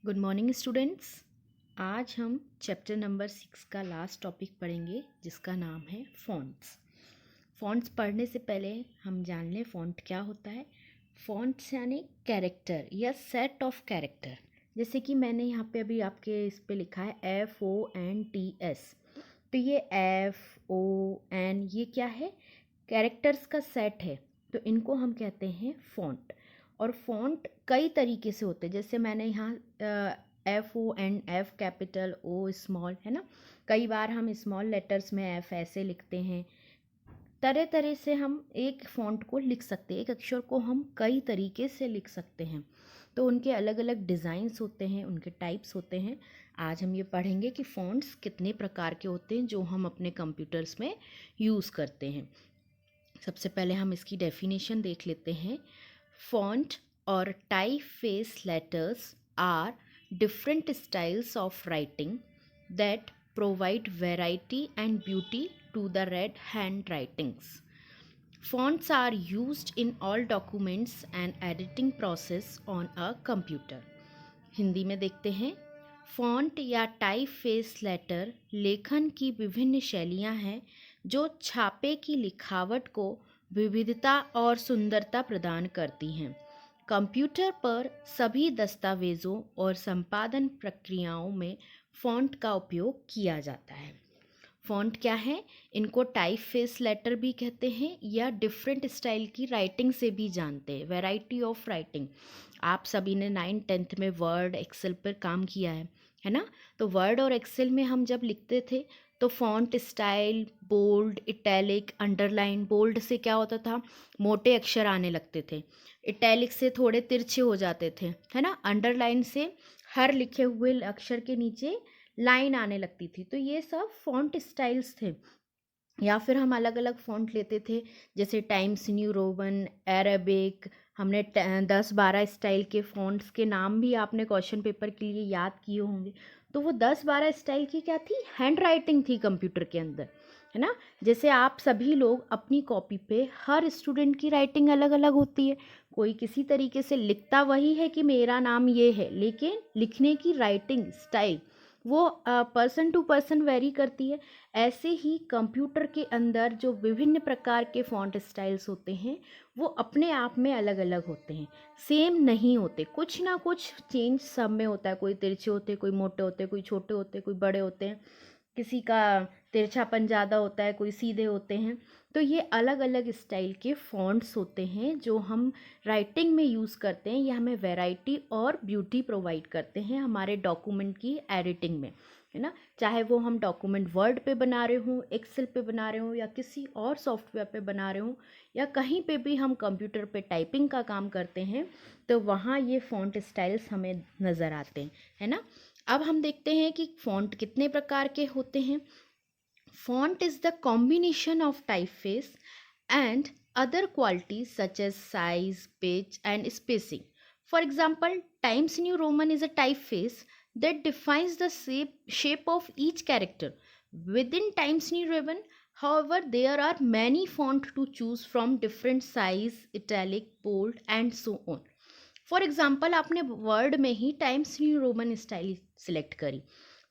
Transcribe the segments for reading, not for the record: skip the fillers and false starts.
Good morning students. आज हम chapter number 6 का लास्ट टॉपिक पढ़ेंगे जिसका नाम है फ़ॉन्ट्स। फ़ॉन्ट्स पढ़ने से पहले हम जान लें फ़ॉन्ट क्या होता है। फ़ॉन्ट्स यानी कैरेक्टर या सेट ऑफ कैरेक्टर। जैसे कि मैंने यहाँ पे अभी आपके इस पे लिखा है FONTS। तो ये FON ये क्या है? कैरेक्टर्स का सेट है। तो इनको हम कहते हैं फ़ॉन्ट। और फ़ॉन्ट कई तरीके से होते हैं। जैसे मैंने यहाँ FONF कैपिटल O स्मॉल है ना। कई बार हम स्मॉल लेटर्स में F ऐसे लिखते हैं। तरह तरह से हम एक फ़ॉन्ट को लिख सकते हैं। एक अक्षर को हम कई तरीके से लिख सकते हैं। तो उनके अलग अलग डिज़ाइंस होते हैं, उनके टाइप्स होते हैं। आज हम ये पढ़ेंगे कि फ़ॉन्ट्स कितने प्रकार के होते हैं जो हम अपने कंप्यूटर्स में यूज़ करते हैं। सबसे पहले हम इसकी डेफिनेशन देख लेते हैं। फॉन्ट और typeface letters are different styles of writing that provide variety and beauty to the red handwritings. Fonts are used in all documents and editing process on a computer. Hindi में देखते हैं। फॉन्ट या type face letter लेखन की विभिन्न शैलियाँ हैं जो छापे की लिखावट को विविधता और सुंदरता प्रदान करती हैं। कंप्यूटर पर सभी दस्तावेज़ों और संपादन प्रक्रियाओं में फ़ॉन्ट का उपयोग किया जाता है। फ़ॉन्ट क्या है? इनको टाइप फेस लेटर भी कहते हैं या डिफरेंट स्टाइल की राइटिंग से भी जानते हैं। Variety of writing. आप सभी ने 9th-10th में वर्ड एक्सेल पर काम किया है ना। तो वर्ड और एक्सेल में हम जब लिखते थे तो font style bold, italic, underline. Bold से क्या होता था? मोटे अक्षर आने लगते थे। इटैलिक से थोड़े तिरछे हो जाते थे, है ना। अंडरलाइन से हर लिखे हुए अक्षर के नीचे लाइन आने लगती थी। तो ये सब फ़ॉन्ट स्टाइल्स थे। या फिर हम अलग अलग फ़ॉन्ट लेते थे, जैसे टाइम्स न्यू रोमन, अरेबिक। हमने 10-12 स्टाइल के फ़ॉन्ट्स के नाम भी आपने क्वेश्चन पेपर के लिए याद किए होंगे। तो वो 10-12 स्टाइल की क्या थी? हैंड राइटिंग थी कंप्यूटर के अंदर, है ना। जैसे आप सभी लोग अपनी कॉपी पे, हर स्टूडेंट की राइटिंग अलग अलग होती है। कोई किसी तरीके से लिखता वही है कि मेरा नाम ये है, लेकिन लिखने की राइटिंग स्टाइल वो पर्सन टू पर्सन वेरी करती है। ऐसे ही कंप्यूटर के अंदर जो विभिन्न प्रकार के फ़ॉन्ट स्टाइल्स होते हैं वो अपने आप में अलग अलग होते हैं, सेम नहीं होते। कुछ ना कुछ चेंज सब में होता है। कोई तिरछे होते हैं, कोई मोटे होते हैं, कोई छोटे होते हैं, कोई बड़े होते हैं। किसी का तिरछापन ज़्यादा होता है, कोई सीधे होते हैं। तो ये अलग अलग स्टाइल के फ़ॉन्ट्स होते हैं जो हम राइटिंग में यूज़ करते हैं। ये हमें वैरायटी और ब्यूटी प्रोवाइड करते हैं हमारे डॉक्यूमेंट की एडिटिंग में, है ना। चाहे वो हम डॉक्यूमेंट वर्ड पे बना रहे हों, एक्सेल पे बना रहे हों, या किसी और सॉफ्टवेयर पे बना रहे हों, या कहीं पे भी हम कंप्यूटर पे टाइपिंग का काम करते हैं, तो वहाँ ये फ़ॉन्ट स्टाइल्स हमें नज़र आते हैं, है ना। अब हम देखते हैं कि फ़ॉन्ट कितने प्रकार के होते हैं। Font is the combination of typeface and other qualities such as size, pitch, and spacing. For example, Times New Roman is a typeface that defines the shape of each character. Within Times New Roman, however, there are many fonts to choose from, different size, italic, bold, and so on. For example, आपने word में ही times new roman style select करी,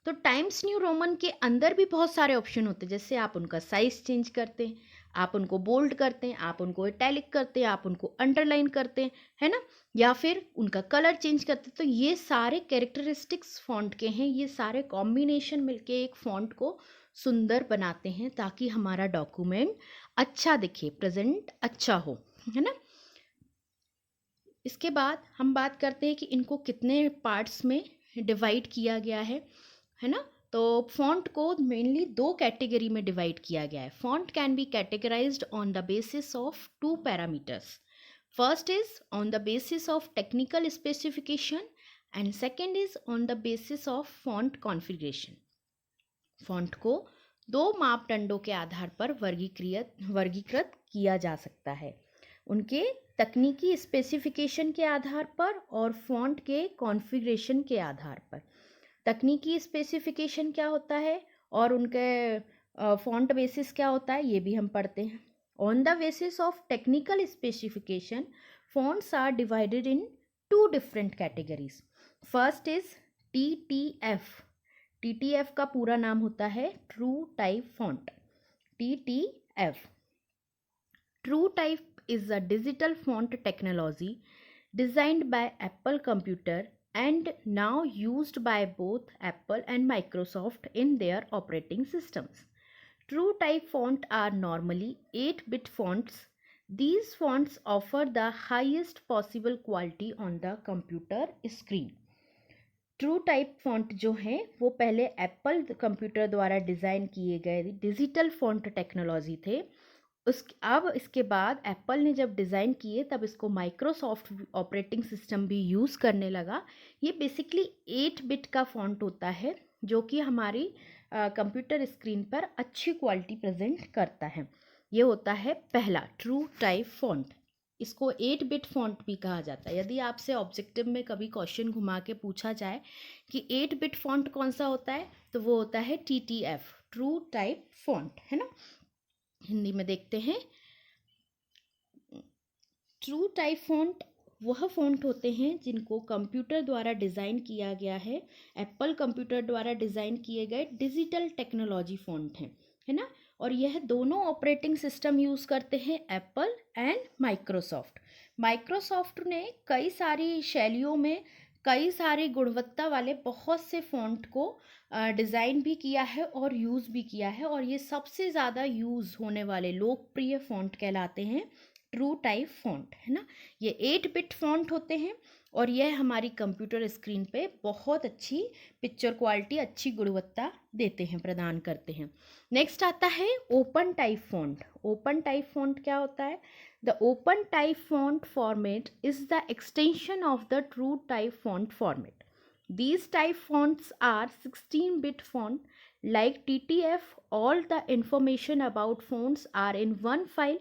तो times new Roman के अंदर भी बहुत सारे ऑप्शन होते हैं। जैसे आप उनका साइज चेंज करते हैं, आप उनको बोल्ड करते हैं, आप उनको इटैलिक करते हैं, आप उनको अंडरलाइन करते हैं, है ना, या फिर उनका कलर चेंज करते हैं। तो ये सारे कैरेक्टरिस्टिक्स फॉन्ट के हैं। ये सारे कॉम्बिनेशन मिलके एक फॉन्ट को सुंदर बनाते हैं ताकि हमारा डॉक्यूमेंट अच्छा दिखे, प्रेजेंट अच्छा हो, है ना। इसके बाद हम बात करते हैं कि इनको कितने पार्ट्स में डिवाइड किया गया है ना। तो फॉन्ट को मेनली 2 कैटेगरी में डिवाइड किया गया है। Font can be categorised on the basis of 2 parameters. First is on the basis of technical specification and second is on the basis of font configuration. Font को 2 मापदंडों के आधार पर वर्गीकृत किया जा सकता है, उनके तकनीकी स्पेसिफिकेशन के आधार पर और फॉन्ट के कॉन्फ़िगरेशन के आधार पर। तकनीकी स्पेसिफिकेशन क्या होता है और उनके फॉन्ट बेसिस क्या होता है, ये भी हम पढ़ते हैं। On the basis of technical specification, fonts are divided in 2 different categories. First is TTF, TTF का पूरा नाम होता है true type font. TTF, true type is a digital font technology designed by Apple Computer and now used by both Apple and Microsoft in their operating systems. True type fonts are normally 8-bit fonts. These fonts offer the highest possible quality on the computer screen. True type font जो हैं वो पहले Apple computer द्वारा design किए गए digital font technology थे। अब इसके बाद एप्पल ने जब डिज़ाइन किए तब इसको माइक्रोसॉफ्ट ऑपरेटिंग सिस्टम भी यूज़ करने लगा। ये बेसिकली 8-बिट का फॉन्ट होता है जो कि हमारी कंप्यूटर स्क्रीन पर अच्छी क्वालिटी प्रेजेंट करता है। ये होता है पहला ट्रू टाइप फॉन्ट। इसको 8-बिट फॉन्ट भी कहा जाता है। यदि आपसे ऑब्जेक्टिव में कभी क्वेश्चन घुमा के पूछा जाए कि 8-बिट फॉन्ट कौन सा होता है तो वो होता है TTF, ट्रू टाइप फॉन्ट, है ना। हिंदी में देखते हैं। ट्रू टाइप फॉन्ट वह फॉन्ट होते हैं जिनको कंप्यूटर द्वारा डिज़ाइन किया गया है, एप्पल कंप्यूटर द्वारा डिज़ाइन किए गए डिजिटल टेक्नोलॉजी फॉन्ट हैं, है ना। और यह दोनों ऑपरेटिंग सिस्टम यूज़ करते हैं, एप्पल एंड माइक्रोसॉफ्ट। माइक्रोसॉफ्ट ने कई सारी शैलियों में कई सारे गुणवत्ता वाले बहुत से फॉन्ट को डिज़ाइन भी किया है और यूज़ भी किया है, और ये सबसे ज़्यादा यूज़ होने वाले लोकप्रिय फॉन्ट कहलाते हैं ट्रू टाइप फॉन्ट, है ना। ये 8-बिट फॉन्ट होते हैं और यह हमारी कंप्यूटर स्क्रीन पे बहुत अच्छी पिक्चर क्वालिटी, अच्छी गुणवत्ता देते हैं, प्रदान करते हैं। नेक्स्ट आता है open type font. Open type font क्या होता है? The open type font format is the extension of the true type font format. These type fonts are 16-bit font. Like TTF, all the information about fonts are in one file,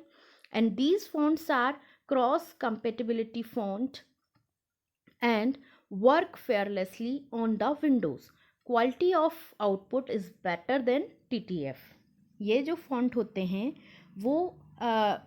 and these fonts are cross-compatibility font and work fearlessly on the Windows. Quality of output is better than TTF. ये जो font होते हैं वो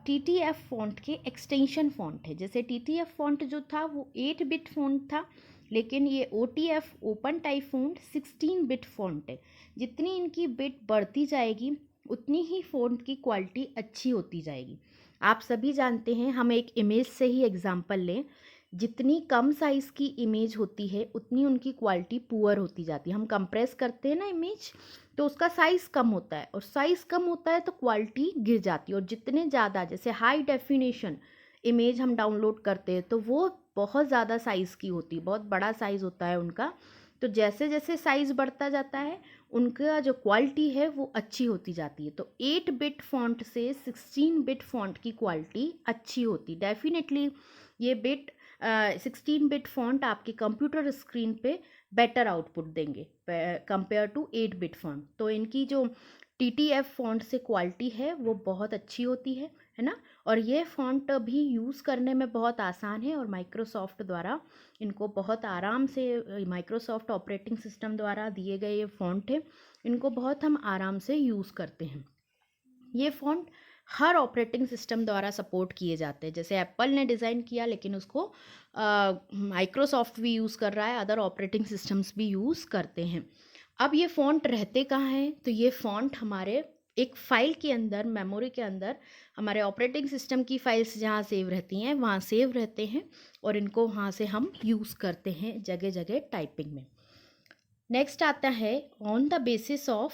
TTF font के extension font है। जैसे TTF font जो था वो 8-बिट फॉन्ट था, लेकिन ये OTF ओपन टाइप फॉन्ट 16-बिट फॉन्ट है। जितनी इनकी बिट बढ़ती जाएगी उतनी ही फॉन्ट की क्वालिटी अच्छी होती जाएगी। आप सभी जानते हैं, हम एक इमेज से ही एग्जांपल लें, जितनी कम साइज़ की इमेज होती है उतनी उनकी क्वालिटी पुअर होती जाती है। हम कंप्रेस करते हैं ना इमेज, तो उसका साइज़ कम होता है, और साइज़ कम होता है तो क्वालिटी गिर जाती है। और जितने ज़्यादा, जैसे हाई डेफिनेशन इमेज हम डाउनलोड करते हैं तो वो बहुत ज़्यादा साइज़ की होती है, बहुत बड़ा साइज़ होता है उनका। तो जैसे जैसे साइज़ बढ़ता जाता है उनका जो क्वालिटी है वो अच्छी होती जाती है। तो 8-बिट फॉन्ट से 16-बिट फॉन्ट की क्वालिटी अच्छी होती। डेफिनेटली ये 16-बिट फॉन्ट आपके कंप्यूटर स्क्रीन पे बेटर आउटपुट देंगे कंपेयर टू 8-बिट फॉन्ट। तो इनकी जो TTF फॉन्ट से क्वालिटी है वो बहुत अच्छी होती है ना। और ये फॉन्ट भी यूज़ करने में बहुत आसान है, और माइक्रोसॉफ्ट द्वारा इनको बहुत आराम से, माइक्रोसॉफ्ट ऑपरेटिंग सिस्टम द्वारा दिए गए ये फॉन्ट है, इनको बहुत हम आराम से यूज़ करते हैं। ये फॉन्ट हर ऑपरेटिंग सिस्टम द्वारा सपोर्ट किए जाते हैं। जैसे एप्पल ने डिज़ाइन किया, लेकिन उसको माइक्रोसॉफ्ट भी यूज़ कर रहा है, अदर ऑपरेटिंग सिस्टम्स भी यूज़ करते हैं। अब ये फ़ॉन्ट रहते कहाँ हैं? तो ये फ़ॉन्ट हमारे एक फ़ाइल के अंदर, मेमोरी के अंदर, हमारे ऑपरेटिंग सिस्टम की फाइल्स जहाँ सेव रहती हैं वहाँ सेव रहते हैं, और इनको वहाँ से हम यूज़ करते हैं जगह जगह टाइपिंग में। नेक्स्ट आता है on the basis of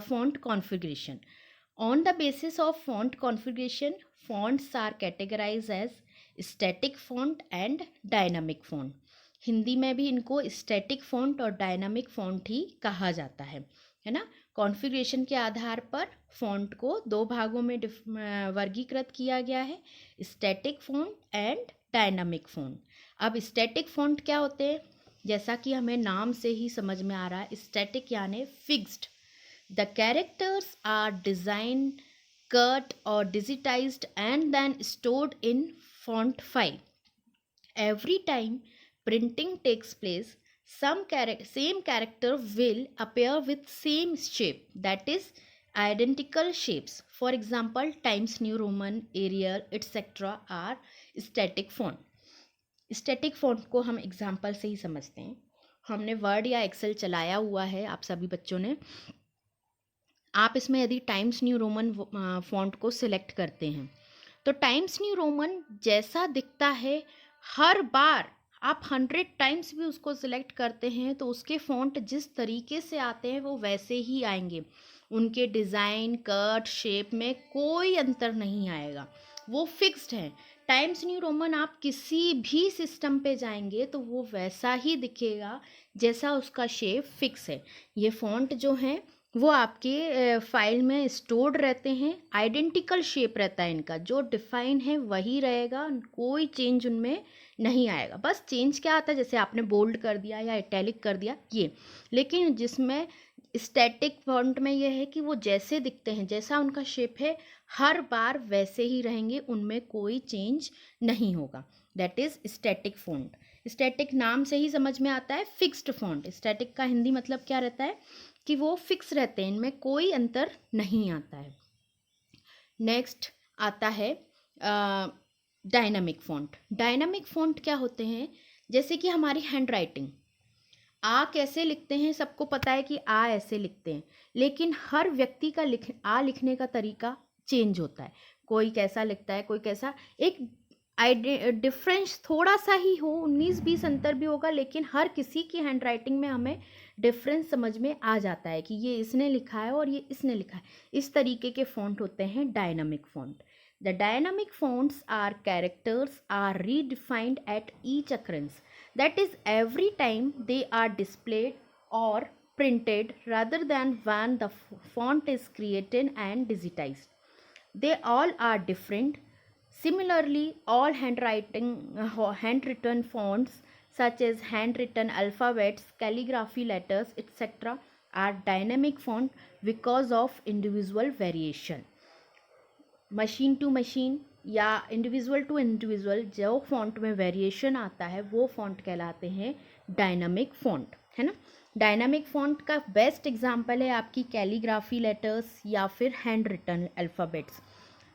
font configuration. On the basis of font configuration, fonts are categorized as static font and dynamic font. Hindi में भी इनको स्टैटिक फॉन्ट और डायनामिक फॉन्ट ही कहा जाता है ना। कॉन्फ़िगरेशन के आधार पर फॉन्ट को दो भागों में वर्गीकृत किया गया है, static font and dynamic font. अब स्टैटिक फॉन्ट क्या होते हैं? जैसा कि हमें नाम से ही समझ में आ रहा है, स्टैटिक यानी fixed. The characters are designed, cut or digitized and then stored in font file. Every time printing takes place, same character will appear with same shape, that is identical shapes. For example, Times New Roman, Arial, etc. are static font. Static font को हम example से ही समझते हैं. हमने word या Excel चलाया हुआ है आप सभी बच्चों ने, आप इसमें यदि टाइम्स न्यू रोमन फ़ॉन्ट को सिलेक्ट करते हैं तो टाइम्स न्यू रोमन जैसा दिखता है, हर बार आप 100 टाइम्स भी उसको सिलेक्ट करते हैं तो उसके फ़ॉन्ट जिस तरीके से आते हैं वो वैसे ही आएंगे। उनके डिज़ाइन, कट, शेप में कोई अंतर नहीं आएगा, वो फिक्स्ड है। टाइम्स न्यू रोमन आप किसी भी सिस्टम पे जाएंगे तो वो वैसा ही दिखेगा जैसा उसका शेप फिक्स है। ये फ़ॉन्ट जो हैं वो आपके फाइल में स्टोर्ड रहते हैं, आइडेंटिकल शेप रहता है इनका, जो डिफाइन है वही रहेगा, कोई चेंज उनमें नहीं आएगा। बस चेंज क्या आता है, जैसे आपने बोल्ड कर दिया या इटैलिक कर दिया ये, लेकिन जिसमें स्टैटिक फॉन्ट में ये है कि वो जैसे दिखते हैं, जैसा उनका शेप है, हर बार वैसे ही रहेंगे, उनमें कोई चेंज नहीं होगा। That is static font. Static नाम से ही समझ में आता है फिक्स्ड फॉन्ट। स्टैटिक का हिंदी मतलब क्या रहता है कि वो फिक्स रहते हैं, इनमें कोई अंतर नहीं आता है। नेक्स्ट आता है डायनामिक फॉन्ट। डायनामिक फॉन्ट क्या होते हैं, जैसे कि हमारी हैंड राइटिंग, आ कैसे लिखते हैं सबको पता है कि आ ऐसे लिखते हैं, लेकिन हर व्यक्ति का लिखने का तरीका चेंज होता है। कोई कैसा लिखता है, कोई कैसा, एक डिफरेंस थोड़ा सा ही हो, 19-20 अंतर भी होगा, लेकिन हर किसी की हैंड राइटिंग में हमें डिफरेंस समझ में आ जाता है कि ये इसने लिखा है और ये इसने लिखा है। इस तरीके के फॉन्ट होते हैं dynamic font. The dynamic fonts are characters are redefined at each occurrence, that is every time they are displayed or printed rather than when the font is created and digitized. They all are different. Similarly, all handwritten fonts such as handwritten alphabets, calligraphy letters, etc. are dynamic font because of individual variation. Machine to machine या individual to individual जो font में variation आता है वो font कहलाते हैं dynamic font, है ना। डायनामिक फॉन्ट का बेस्ट एग्जांपल है आपकी कैलीग्राफी लेटर्स या फिर handwritten alphabets.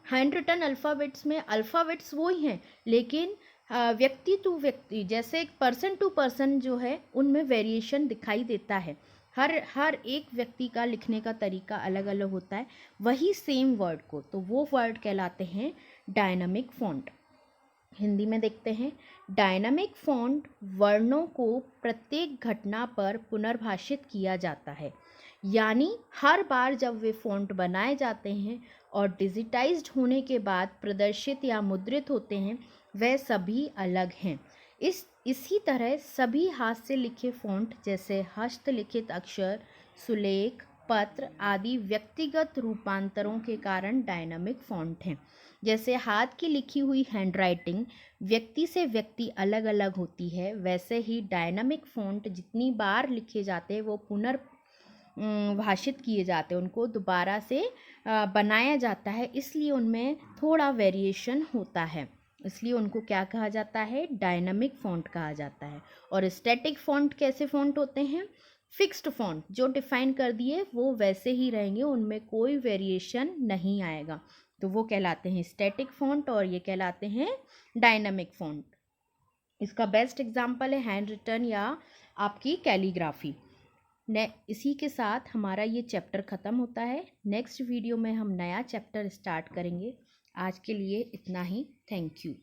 Handwritten alphabets में अल्फ़ाबेट्स वो ही हैं, लेकिन व्यक्ति टू व्यक्ति, जैसे एक पर्सन टू पर्सन जो है उनमें वेरिएशन दिखाई देता है। हर एक व्यक्ति का लिखने का तरीका अलग अलग होता है, वही सेम वर्ड को, तो वो वर्ड कहलाते हैं डायनामिक फॉन्ट। हिंदी में देखते हैं, डायनामिक फॉन्ट वर्णों को प्रत्येक घटना पर पुनर्भाषित किया जाता है, यानी हर बार जब वे फॉन्ट बनाए जाते हैं और डिजिटाइज्ड होने के बाद प्रदर्शित या मुद्रित होते हैं, वह सभी अलग हैं। इसी तरह सभी हाथ से लिखे फॉन्ट जैसे हस्तलिखित अक्षर, सुलेख, पत्र आदि व्यक्तिगत रूपांतरों के कारण डायनामिक फॉन्ट हैं। जैसे हाथ की लिखी हुई हैंडराइटिंग व्यक्ति से व्यक्ति अलग अलग होती है, वैसे ही डायनामिक फॉन्ट जितनी बार लिखे जाते हैं वो भाषित किए जाते हैं, उनको दोबारा से बनाया जाता है, इसलिए उनमें थोड़ा वेरिएशन होता है, इसलिए उनको क्या कहा जाता है, डायनामिक फॉन्ट कहा जाता है। और स्टैटिक फॉन्ट कैसे फॉन्ट होते हैं, फिक्स्ड फॉन्ट जो डिफाइन कर दिए वो वैसे ही रहेंगे, उनमें कोई वेरिएशन नहीं आएगा, तो वो कहलाते हैं स्टैटिक फॉन्ट और ये कहलाते हैं डायनामिक फॉन्ट। इसका बेस्ट एग्जांपल है हैंड रिटन या आपकी कैलीग्राफी। इसी के साथ हमारा ये चैप्टर ख़त्म होता है। नेक्स्ट वीडियो में हम नया चैप्टर स्टार्ट करेंगे। आज के लिए इतना ही। Thank you.